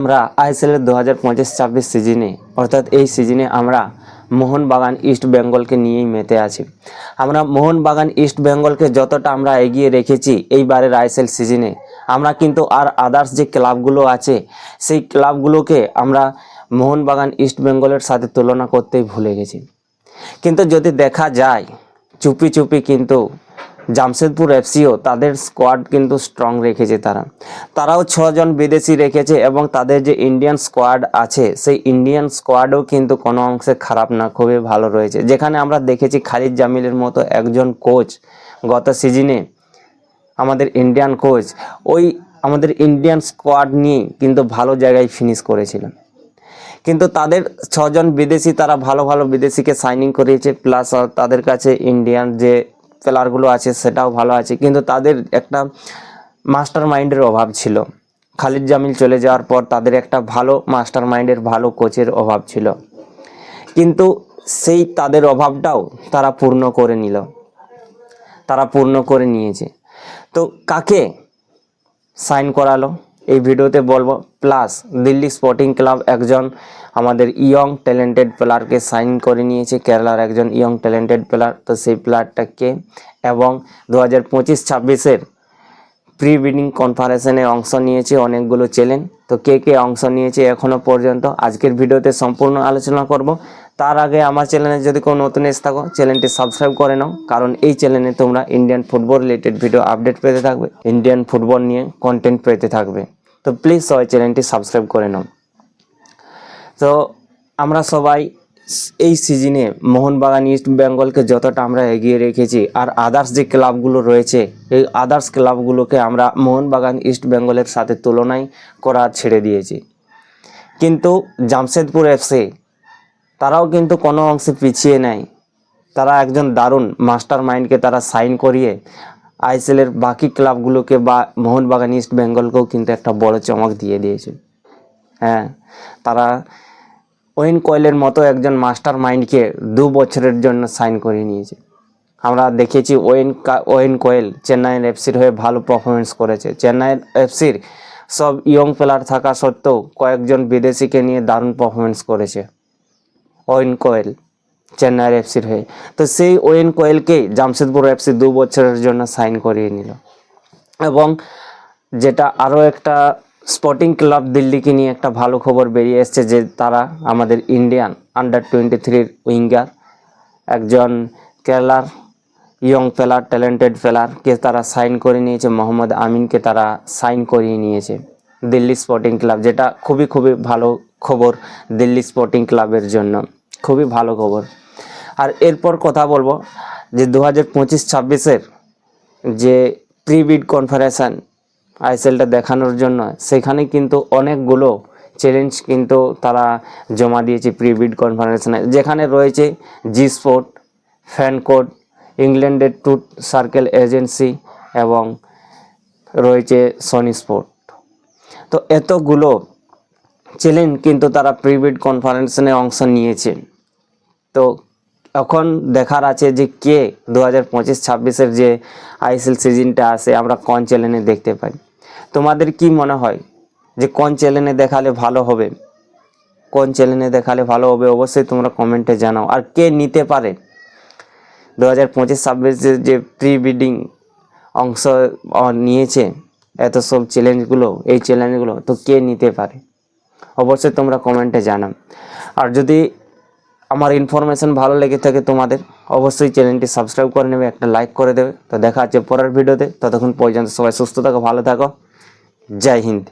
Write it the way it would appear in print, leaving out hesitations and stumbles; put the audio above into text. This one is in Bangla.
আমরা আইএসএল এর 2025-26 সিজনে অর্থাৎ এই সিজনে আমরা মোহনবাগান ইস্ট বেঙ্গলকে নিয়েই মেতে আছি। আমরা মোহনবাগান ইস্ট বেঙ্গলকে যতটা আমরা এগিয়ে রেখেছি এইবারের আইএসএল সিজনে, আমরা কিন্তু আর আদার্স যে ক্লাবগুলো আছে সেই ক্লাবগুলোকে আমরা মোহনবাগান ইস্ট বেঙ্গলের সাথে তুলনা করতেই ভুলে গেছি। কিন্তু যদি দেখা যায় চুপি চুপি কিন্তু জামশেদপুর এফসিও তাদের স্কোয়াড কিন্তু স্ট্রং রেখেছে। তারাও 6 জন বিদেশি রেখেছে এবং তাদের যে ইন্ডিয়ান স্কোয়াড আছে সেই ইন্ডিয়ান স্কোয়াডও কিন্তু কোনো অংশে খারাপ না, খুবই ভালো রয়েছে। যেখানে আমরা দেখেছি খালিদ জামিলের মতো একজন কোচ গত সিজনে আমাদের ইন্ডিয়ান কোচ ওই আমাদের ইন্ডিয়ান স্কোয়াড নিয়ে কিন্তু ভালো জায়গায় ফিনিশ করেছিলেন। কিন্তু তাদের 6 জন বিদেশি তারা ভালো ভালো বিদেশিকে সাইনিং করিয়েছে, প্লাস তাদের কাছে ইন্ডিয়ান যে প্লেয়ারগুলো আছে সেটাও ভালো আছে, কিন্তু তাদের একটা মাস্টার মাইন্ডের অভাব ছিল। খালিদ জামিল চলে যাওয়ার পর তাদের একটা ভালো মাস্টার মাইন্ডের ভালো কোচের অভাব ছিল, কিন্তু সেই তাদের অভাবটাও তারা পূর্ণ করে নিয়েছে। তো কাকে সাইন করালো এই ভিডিওতে বলবো। প্লাস দিল্লি স্পোর্টিং ক্লাব একজন আমাদের ইয়ং ট্যালেন্টেড প্লেয়ারকে সাইন করে নিয়েছে, কেরালার একজন ইয়ং ট্যালেন্টেড প্লেয়ার। তো সেই প্লেয়ারটাকে এবং 2025-26-এর প্রি বিডিং কনফারেন্সে অংশ নিয়েছে অনেকগুলো চ্যানেল। তো কে অংশ নিয়েছে এখনো পর্যন্ত আজকের ভিডিওতে সম্পূর্ণ আলোচনা করব। তার আগে আমার চ্যানেলে যদি কোনো নতুন এসে থাকো চ্যানেলটি সাবস্ক্রাইব করে নাও, কারণ এই চ্যানেলে তোমরা Indian football related video update পেতে থাকবে, ইন্ডিয়ান ফুটবল নিয়ে কন্টেন্ট পেতে থাকবে। তো প্লিজ সবাই চ্যানেলটি সাবস্ক্রাইব করে নাও। তো আমরা সবাই এই সিজনে মোহনবাগান ইস্ট বেঙ্গলকে যতটা আমরা এগিয়ে রেখেছি, আর আদার্স যে ক্লাবগুলো রয়েছে এই আদার্স ক্লাবগুলোকে আমরা মোহনবাগান ইস্ট বেঙ্গলের সাথে তুলনায় করা ছেড়ে দিয়েছি। কিন্তু জামশেদপুর এফসি তারাও কিন্তু কোনো অংশে পিছিয়ে নেয়। তারা একজন দারুণ মাস্টার মাইন্ডকে তারা সাইন করিয়ে আইএসএলের বাকি ক্লাবগুলোকে বা মোহনবাগান ইস্ট বেঙ্গলকেও কিন্তু একটা বড় চমক দিয়ে দিয়েছে। হ্যাঁ, তারা ওয়েন কোয়েলের মতো একজন মাস্টার মাইন্ডকে 2 বছরের জন্য সাইন করে নিয়েছে। আমরা দেখেছি ওয়েন কোয়েল চেন্নাইয়ের এফসির হয়ে ভালো পারফরমেন্স করেছে। চেন্নাইয়ের এফসির সব ইয়ং প্লেয়ার থাকা সত্ত্বেও কয়েকজন বিদেশিকে নিয়ে দারুণ পারফরমেন্স করেছে ওয়েন কোয়েল চেন্নাইয়ের এফসির হয়ে। তো সেই ওয়েন কোয়েলকেই জামশেদপুর এফসি 2 বছরের জন্য সাইন করিয়ে নিল। এবং যেটা আরও একটা স্পোর্টিং ক্লাব দিল্লিকে নিয়ে একটা ভালো খবর বেরিয়ে এসছে যে তারা আমাদের ইন্ডিয়ান আন্ডার-23 উইঙ্গার একজন কেরালার ইয়ং প্লেয়ার ট্যালেন্টেড প্লেয়ারকে তারা সাইন করে নিয়েছে। মোহাম্মদ আমিনকে তারা সাইন করিয়ে নিয়েছে দিল্লি স্পোর্টিং ক্লাব, যেটা খুবই ভালো খবর দিল্লি স্পোর্টিং ক্লাবের জন্য, খুবই ভালো খবর। আর এরপর কথা বলবো যে 2025-26-এর যে প্রি বিড কনফারেন্স আইএসএলটা দেখানোর জন্য সেখানে কিন্তু অনেকগুলো চ্যালেঞ্জ কিন্তু তারা জমা দিয়েছে প্রি বিড কনফারেন্সে, যেখানে রয়েছে জি স্পোর্ট, ফ্যান কোড, ইংল্যান্ডের ট্রুথ সার্কেল এজেন্সি এবং রয়েছে সনি স্পোর্ট। তো এতগুলো চ্যালেঞ্জ কিন্তু তারা প্রি বিড কনফারেন্সে অংশ নিয়েছে। তো এখন দেখার আছে যে কে 2025-26-এর যে আইএসএল সিজনটা আসে আমরা কোন চ্যানেলে দেখতে পাই। তোমাদের কি মনে হয় যে কোন চ্যানেলে দেখালে ভালো হবে, অবশ্যই তোমরা কমেন্টে জানাও। আর কে নিতে পারে 2025-26-এর যে প্রি বিডিং অংশ নিয়েছে এত সব এই চ্যালেঞ্জগুলো, তো কে নিতে পারে অবশ্যই তোমরা কমেন্টে জানাও। আর যদি আমার ইনফরমেশন ভালো লেগে থাকে তোমাদের, অবশ্যই চ্যানেলটি সাবস্ক্রাইব করে নেবে, একটা লাইক করে দেবে। তো দেখা হচ্ছে পরের ভিডিওতে, ততক্ষণ পর্যন্ত সবাই সুস্থ থাকো, ভালো থাকো, জয় হিন্দ।